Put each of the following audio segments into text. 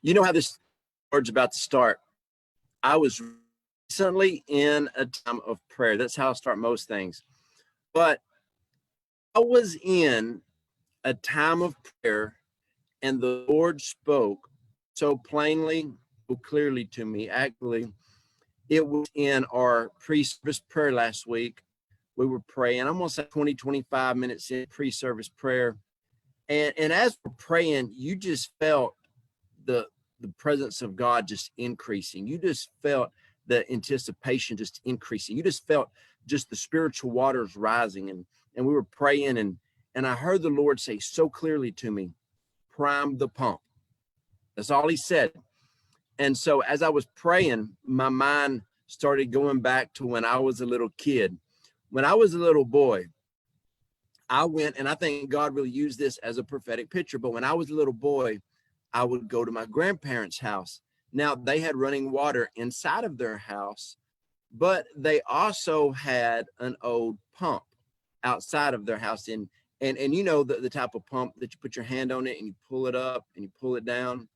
You know how this word's about to start. I was recently in a time of prayer. That's how I start most things. But I was in a time of prayer, and the Lord spoke so plainly, so clearly to me. Actually, it was in our pre-service prayer last week. We were praying. I'm going to say 20, 25 minutes in pre-service prayer. And as we're praying, you just felt the presence of God just increasing. You just felt the anticipation just increasing. You just felt just the spiritual waters rising. And we were praying, and I heard the Lord say so clearly to me, prime the pump. That's all he said. And so as I was praying, my mind started going back to when I was a little kid. When I was a little boy, I went, and I think God really used this as a prophetic picture, but when I was a little boy, I would go to my grandparents' house. Now, they had running water inside of their house, but they also had an old pump outside of their house. And you know, the type of pump that you put your hand on it and you pull it up and you pull it down,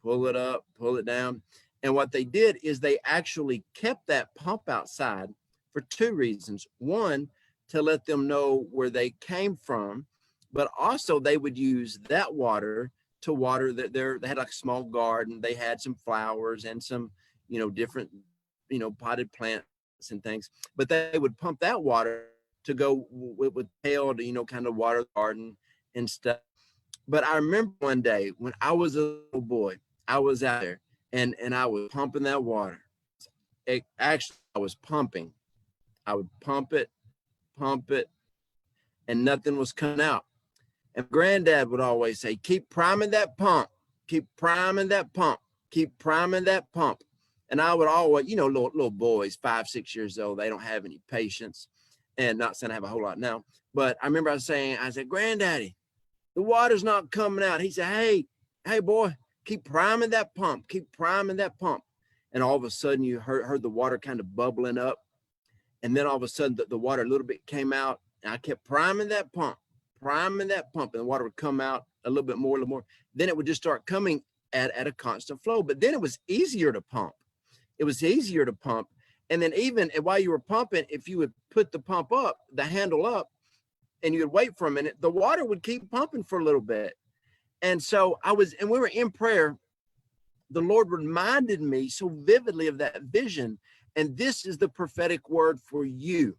pull it up, pull it down. And what they did is they actually kept that pump outside for two reasons. One, to let them know where they came from, but also they would use that water to water that they had like a small garden. They had some flowers and some, different, potted plants and things, but they would pump that water to go with pail to, kind of water the garden and stuff. But I remember one day when I was a little boy, I was out there and I was pumping that water. I was pumping. I would pump it, and nothing was coming out. And Granddad would always say, keep priming that pump, keep priming that pump, keep priming that pump. And I would always, little boys, 5, 6 years old, they don't have any patience. And not saying I have a whole lot now, but I remember I said, Granddaddy, the water's not coming out. He said, hey, boy, keep priming that pump, keep priming that pump. And all of a sudden you heard the water kind of bubbling up. And then all of a sudden the water a little bit came out, and I kept priming that pump, and the water would come out a little bit more. Then it would just start coming at a constant flow. But then it was easier to pump. And then even while you were pumping, if you would put the pump up, the handle up, and you would wait for a minute, the water would keep pumping for a little bit. And so we were in prayer. The Lord reminded me so vividly of that vision. And this is the prophetic word for you.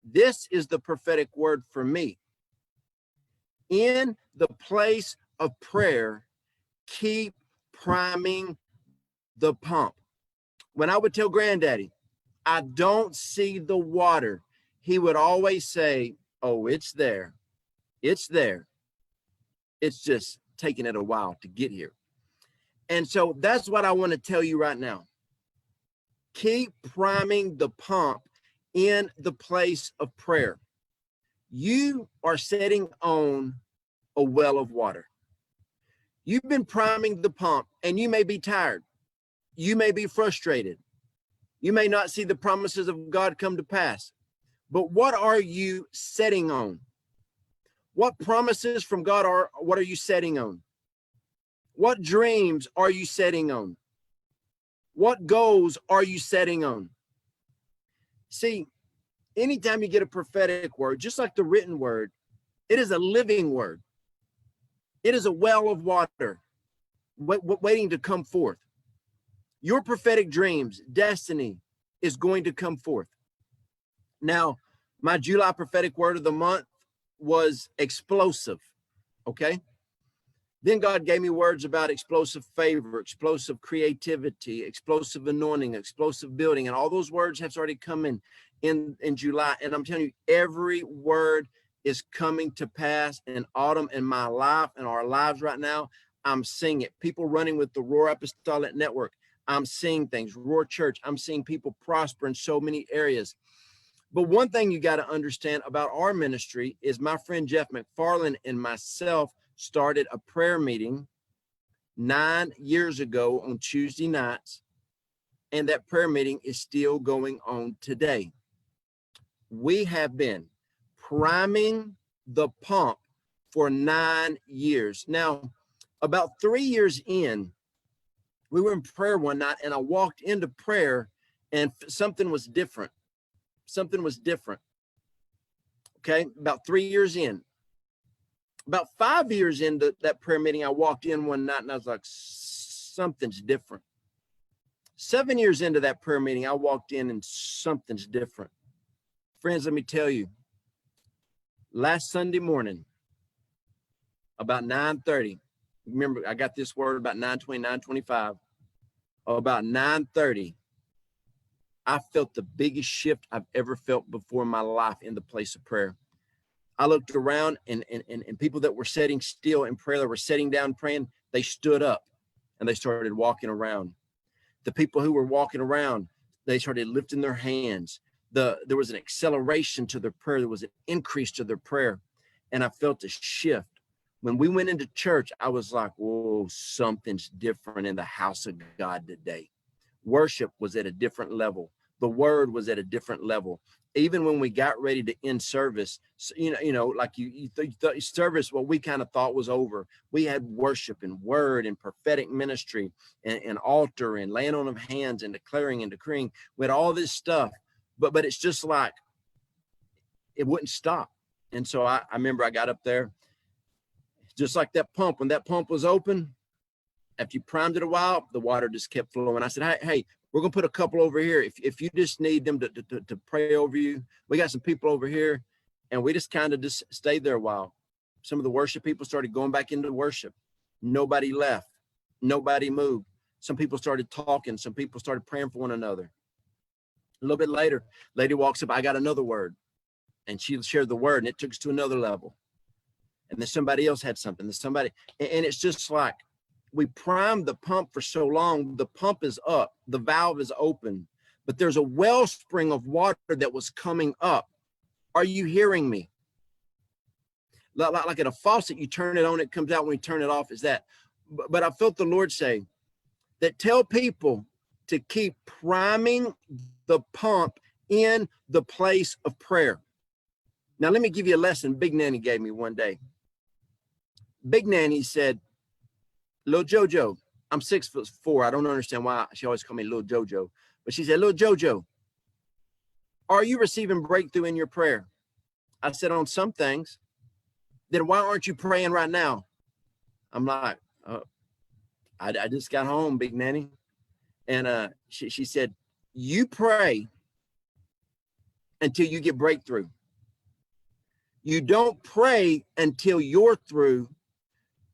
This is the prophetic word for me. In the place of prayer, keep priming the pump. When I would tell Granddaddy, I don't see the water, he would always say, oh, it's there. It's there. It's just taking it a while to get here. And so that's what I want to tell you right now. Keep priming the pump in the place of prayer. You are sitting on a well of water. You've been priming the pump, and you may be tired. You may be frustrated. You may not see the promises of God come to pass. But what are you setting on? What promises from God what are you setting on? What dreams are you setting on? What goals are you setting on? See, anytime you get a prophetic word, just like the written word, it is a living word. It is a well of water waiting to come forth. Your prophetic dreams, destiny is going to come forth. Now, my July prophetic word of the month was explosive, okay? Then God gave me words about explosive favor, explosive creativity, explosive anointing, explosive building, and all those words have started coming in July. And I'm telling you, every word is coming to pass in autumn in my life and our lives right now. I'm seeing it. People running with the Roar Apostolic Network. I'm seeing things. Roar Church. I'm seeing people prosper in so many areas. But one thing you got to understand about our ministry is my friend Jeff McFarland and myself started a prayer meeting 9 years ago on Tuesday nights, and that prayer meeting is still going on today. We have been priming the pump for 9 years. Now, about 3 years in, We were in prayer one night, and I walked into prayer, and something was different. Something was different. Okay, about 3 years in. About 5 years into that prayer meeting, I walked in one night, and I was like, something's different. 7 years into that prayer meeting, I walked in, and something's different. Friends, let me tell you, last Sunday morning, about 9:30, remember, I got this word about 9:20, 9:25. About 9:30, I felt the biggest shift I've ever felt before in my life in the place of prayer. I looked around, and people that were sitting still in prayer, that were sitting down praying, they stood up and they started walking around. The people who were walking around, they started lifting their hands. There was an acceleration to their prayer. There was an increase to their prayer. And I felt a shift. When we went into church, I was like, whoa, something's different in the house of God today. Worship was at a different level. The word was at a different level. Even when we got ready to end service, like you service, what we kind of thought was over. We had worship and word and prophetic ministry and altar and laying on of hands and declaring and decreeing. We had all this stuff, but it's just like it wouldn't stop. And so I remember I got up there, just like that pump. When that pump was open, after you primed it a while, the water just kept flowing. I said, hey, we're going to put a couple over here. If you just need them to pray over you, we got some people over here. And we just kind of just stayed there a while. Some of the worship people started going back into worship. Nobody left. Nobody moved. Some people started talking. Some people started praying for one another. A little bit later, lady walks up, I got another word. And she shared the word, and it took us to another level. And then somebody else had something. And it's just like, we primed the pump for so long, the pump is up, the valve is open, but there's a wellspring of water that was coming up. Are you hearing me? Like at a faucet, you turn it on, it comes out. When you turn it off, is that. But I felt the Lord say that tell people to keep priming the pump in the place of prayer. Now, let me give you a lesson Big Nanny gave me one day. Big Nanny said, little JoJo, I'm 6'4". I don't understand why she always called me little JoJo, but she said, little JoJo, are you receiving breakthrough in your prayer? I said, on some things. Then why aren't you praying right now? I'm like, I just got home, Big Nanny. And she said, you pray until you get breakthrough. You don't pray until you're through.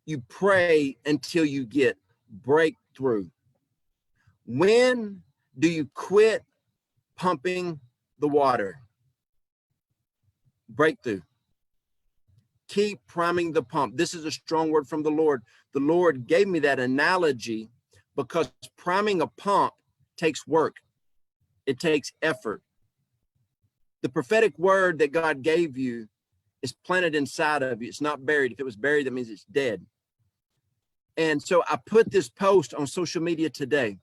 You pray until you get breakthrough. When do you quit pumping the water? Breakthrough. Keep priming the pump. This is a strong word from the Lord. The Lord gave me that analogy because priming a pump takes work. It takes effort. The prophetic word that God gave you is planted inside of you. It's not buried. If it was buried, that means it's dead. And so I put this post on social media today.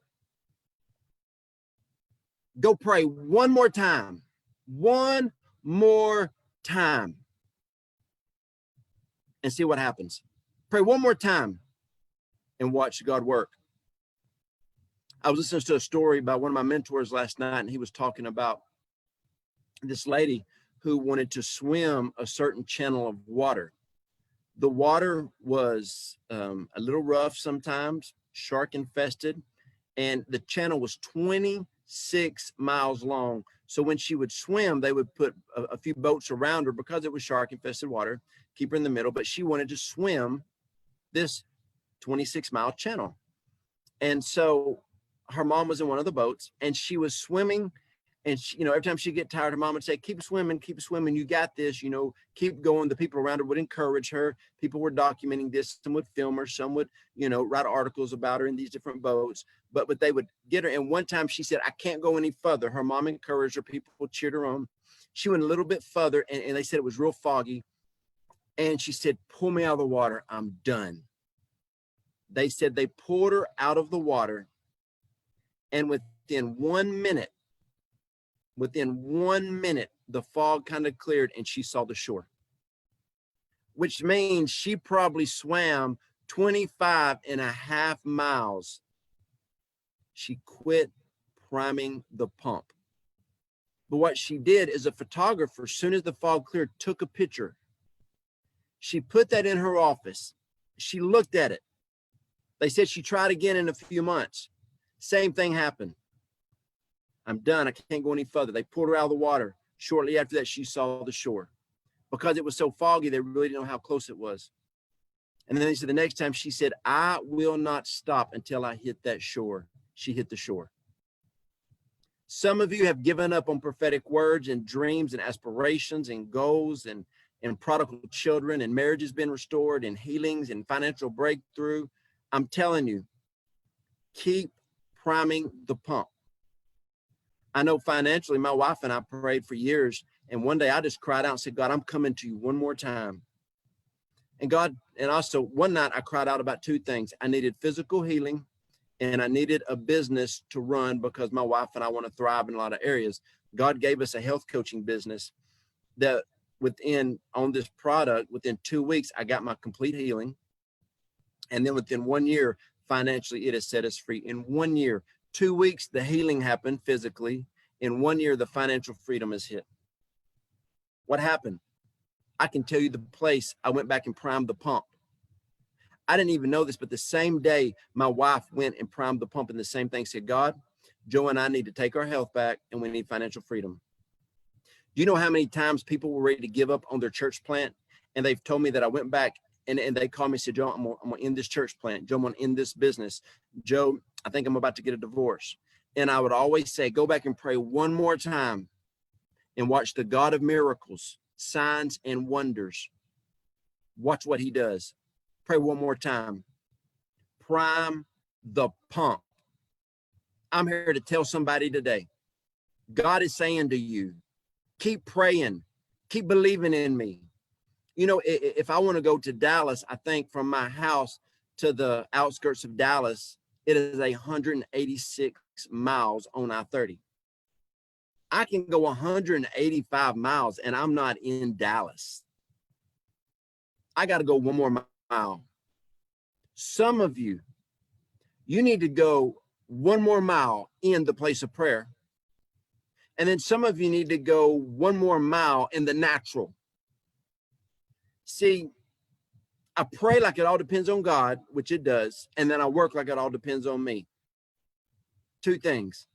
Go pray one more time. One more time. And see what happens. Pray one more time and watch God work. I was listening to a story about one of my mentors last night, and he was talking about this lady who wanted to swim a certain channel of water. The water was a little rough sometimes, shark infested, and the channel was 26 miles long. So when she would swim, they would put a few boats around her because it was shark infested water, keep her in the middle, but she wanted to swim this 26-mile channel. And so her mom was in one of the boats, and she was swimming. And she, every time she'd get tired, her mom would say, keep swimming, you got this, keep going. The people around her would encourage her. People were documenting this. Some would film her, some would, write articles about her in these different boats, but they would get her. And one time she said, I can't go any further. Her mom encouraged her, people cheered her on. She went a little bit further, and they said it was real foggy. And she said, pull me out of the water, I'm done. They said they pulled her out of the water, and within 1 minute, the fog kind of cleared and she saw the shore, which means she probably swam 25.5 miles She quit priming the pump. But what she did is a photographer, as soon as the fog cleared, took a picture. She put that in her office. She looked at it. They said she tried again in a few months. Same thing happened. I'm done. I can't go any further. They pulled her out of the water. Shortly after that, she saw the shore. Because it was so foggy, they really didn't know how close it was. And then they said the next time, she said, I will not stop until I hit that shore. She hit the shore. Some of you have given up on prophetic words and dreams and aspirations and goals and prodigal children, and marriage has been restored and healings and financial breakthrough. I'm telling you, keep priming the pump. I know financially, my wife and I prayed for years. And one day I just cried out and said, God, I'm coming to you one more time. And God, and also one night I cried out about two things. I needed physical healing and I needed a business to run because my wife and I want to thrive in a lot of areas. God gave us a health coaching business that on this product, within 2 weeks, I got my complete healing. And then within 1 year, financially, it has set us free. In 1 year, 2 weeks, the healing happened physically. In 1 year, the financial freedom is hit. What happened? I can tell you the place I went back and primed the pump. I didn't even know this, but the same day my wife went and primed the pump and the same thing, said, God, Joe and I need to take our health back and we need financial freedom. Do you know how many times people were ready to give up on their church plant? And they've told me that I went back and they called me and said, Joe, I'm gonna end this church plant. Joe, I'm gonna end this business. Joe, I think I'm about to get a divorce. And I would always say, go back and pray one more time and watch the God of miracles, signs and wonders. Watch what he does. Pray one more time. Prime the pump. I'm here to tell somebody today, God is saying to you, keep praying, keep believing in me. You know, if I want to go to Dallas, I think from my house to the outskirts of Dallas, it is 186 miles on I-30. I can go 185 miles and I'm not in Dallas. I got to go one more mile. Some of you, you need to go one more mile in the place of prayer. And then some of you need to go one more mile in the natural. See, I pray like it all depends on God, which it does. And then I work like it all depends on me. Two things.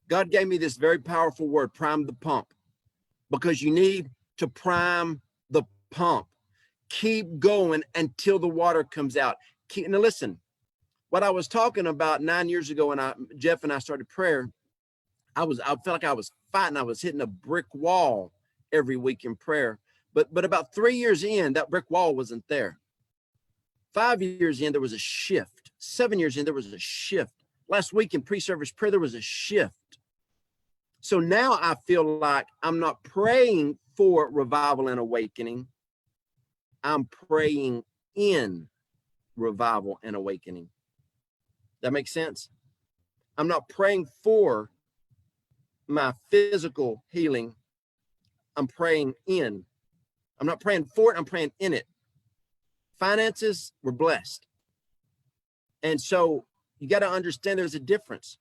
God gave me this very powerful word, prime the pump, because you need to prime the pump. Keep going until the water comes out. Now listen, what I was talking about 9 years ago when Jeff and I started prayer, I felt like I was fighting. I was hitting a brick wall every week in prayer. But about 3 years in, that brick wall wasn't there. 5 years in, there was a shift. 7 years in, there was a shift. Last week in pre-service prayer, there was a shift. So now I feel like I'm not praying for revival and awakening. I'm praying in revival and awakening. That makes sense? I'm not praying for my physical healing. I'm praying in. I'm not praying for it. I'm praying in it. Finances, we're blessed. And so you got to understand there's a difference.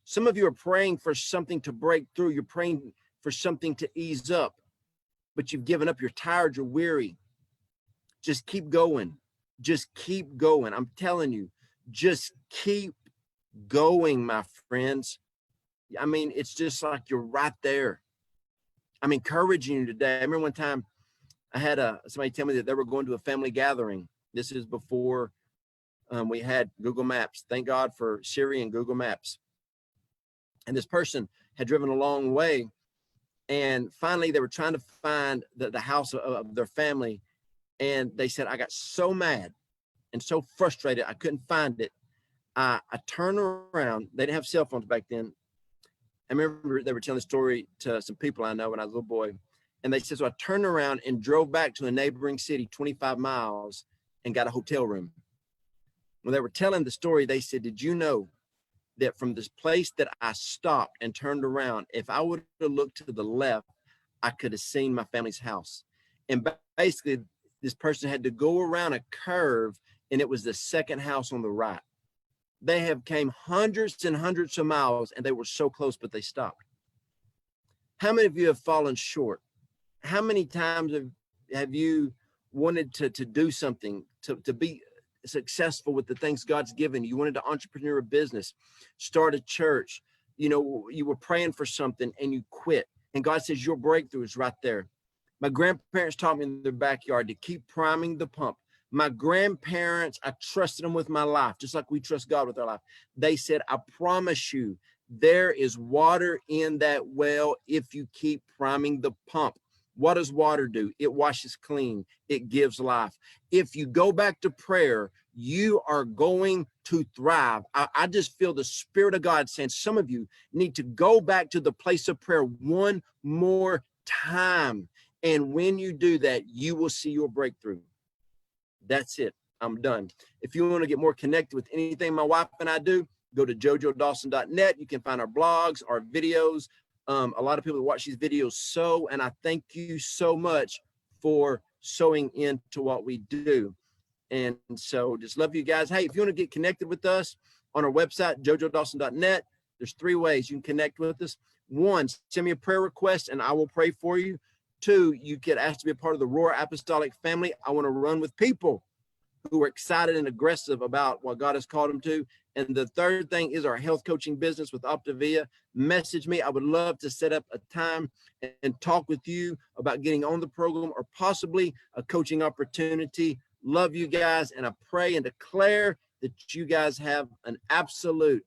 Some of you are praying for something to break through. You're praying for something to ease up, but you've given up. You're tired. You're weary. Just keep going. Just keep going. I'm telling you, just keep going, my friends. I mean, it's just like you're right there. I'm encouraging you today. I remember one time I had somebody tell me that they were going to a family gathering. This is before we had Google Maps. Thank God for Siri and Google Maps. And this person had driven a long way. And finally, they were trying to find the house of their family. And they said, I got so mad and so frustrated, I couldn't find it. I turned around. They didn't have cell phones back then. I remember they were telling the story to some people I know when I was a little boy. And they said, so I turned around and drove back to a neighboring city, 25 miles, and got a hotel room. When they were telling the story, they said, did you know that from this place that I stopped and turned around, if I would have looked to the left, I could have seen my family's house. And basically, this person had to go around a curve, and it was the second house on the right. They have came hundreds and hundreds of miles, and they were so close, but they stopped. How many of you have fallen short? How many times have you wanted to do something, to be successful with the things God's given you? You wanted to entrepreneur a business, start a church. You know, you were praying for something and you quit. And God says your breakthrough is right there. My grandparents taught me in their backyard to keep priming the pump. My grandparents, I trusted them with my life, just like we trust God with our life. They said, I promise you, there is water in that well if you keep priming the pump. What does water do? It washes clean. It gives life. If you go back to prayer, you are going to thrive. I just feel the Spirit of God saying some of you need to go back to the place of prayer one more time. And when you do that, you will see your breakthrough. That's it. I'm done. If you want to get more connected with anything my wife and I do, go to jojoedawson.net. You can find our blogs, our videos. A lot of people that watch these videos sow, and I thank you so much for sowing into what we do. And so just love you guys. Hey, if you want to get connected with us on our website, jojoedawson.net, there's 3 ways you can connect with us. 1, send me a prayer request and I will pray for you. 2, you get asked to be a part of the Roar Apostolic family. I want to run with people who are excited and aggressive about what God has called them to. And the 3rd thing is our health coaching business with Optavia. Message me. I would love to set up a time and talk with you about getting on the program or possibly a coaching opportunity. Love you guys, and I pray and declare that you guys have an absolute